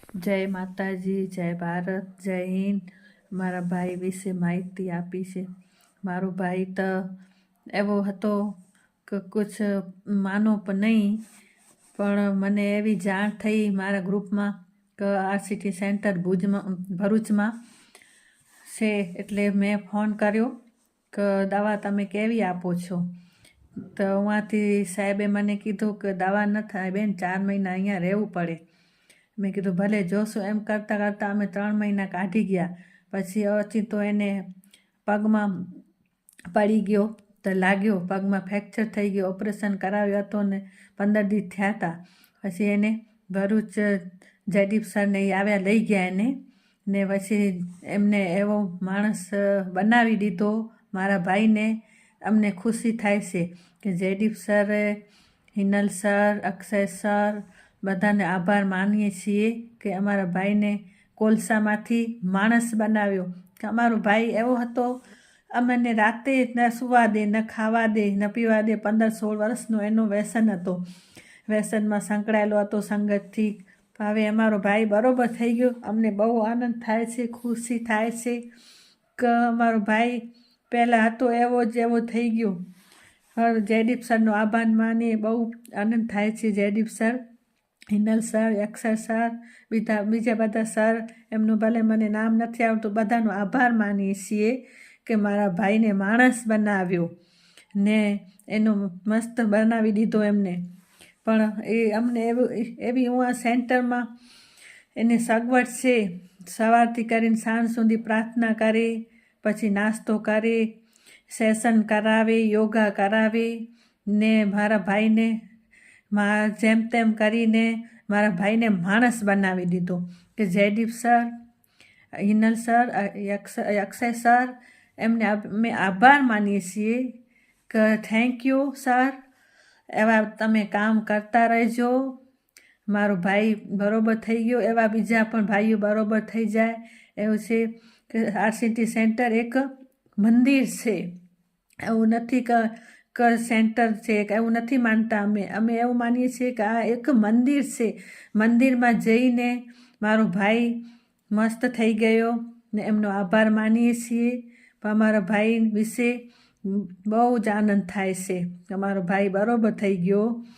જય માતાજી, જય ભારત, જય હિન્દ. મારા ભાઈ વિશે માહિતી આપી છે. મારો ભાઈ તો એવો હતો કે કુછ માનો પણ નહીં, પણ મને એવી જાણ થઈ મારા ગ્રુપમાં કે આરસીટી સેન્ટર ભરૂચમાં છે, એટલે મેં ફોન કર્યો કે દવા તમે કેવી આપો છો. તો ઉहाँથી સાહેબે મને કીધું કે દવા ન થાય બેન, 4 મહિના અહીંયા રહેવું પડે. મેં કીધું ભલે જોશું. એમ કરતાં કરતાં અમે 3 મહિના કાઢી ગયા. પછી ઓચિંતો એને પગમાં પડી ગયો તો લાગ્યો, પગમાં ફ્રેક્ચર થઈ ગયો. ઓપરેશન કરાવ્યો હતો ને 15 દિવસ થયા હતા. પછી એને ભરૂચ જયદીપ સરને આવ્યા, લઈ ગયા એને ને પછી એમને એવો માણસ બનાવી દીધો મારા ભાઈને. અમને ખુશી થાય છે કે જયદીપ સરે, હિનલ સર, અક્ષય સર બધાને આભાર માનીએ છીએ કે અમારા ભાઈને કોલસામાંથી માણસ બનાવ્યો. કે અમારો ભાઈ એવો હતો, અમને રાતે ન સુવા દે, ન ખાવા દે, ન પીવા દે. 15-16 વર્ષનો એનો વ્યસન હતો, વ્યસનમાં સંકળાયેલો હતો સંગતથી. હવે અમારો ભાઈ બરોબર થઈ ગયો. અમને બહુ આનંદ થાય છે, ખુશી થાય છે કે અમારો ભાઈ પહેલાં હતો એવો જ એવો થઈ ગયો. હવે જયદીપ સરનો આભાર માનીએ, બહુ આનંદ થાય છે. જયદીપ સર, હિનલ સર, અક્ષર સર, બીજા બધા સર, એમનું ભલે મને નામ નથી આવતું, બધાનો આભાર માનીએ છીએ કે મારા ભાઈને માણસ બનાવ્યો ને એનો મસ્ત બનાવી દીધો એમને. પણ એ અમને એવી હું સેન્ટરમાં એને સગવડ છે, સવારથી કરીને સાંજ સુધી પ્રાર્થના કરે, પછી નાસ્તો કરે, સેશન કરાવે, યોગા કરાવે ને મારા ભાઈને જેમ તેમ કરીને મારા ભાઈને માણસ બનાવી દીધો. કે Jaydeep sir, Hinal sir, Akshay sir, એમને અમે આભાર માનીએ છીએ કે થેન્ક યુ સર. એવા તમે કામ કરતા રહેજો. મારો ભાઈ બરોબર થઈ ગયો, એવા બીજા પણ ભાઈઓ બરોબર થઈ જાય એવું છે. કે આરસીટી સેન્ટર એક મંદિર છે, એવું નથી કે સેન્ટર છે, એવું નથી માનતા અમે એવું માનીએ છીએ કે આ એક મંદિર છે. મંદિરમાં જઈને મારો ભાઈ મસ્ત થઈ ગયો ને એમનો આભાર માનીએ છીએ. પણ અમારા ભાઈ વિશે બહુ જ આનંદ થાય છે. અમારો ભાઈ બરોબર થઈ ગયો.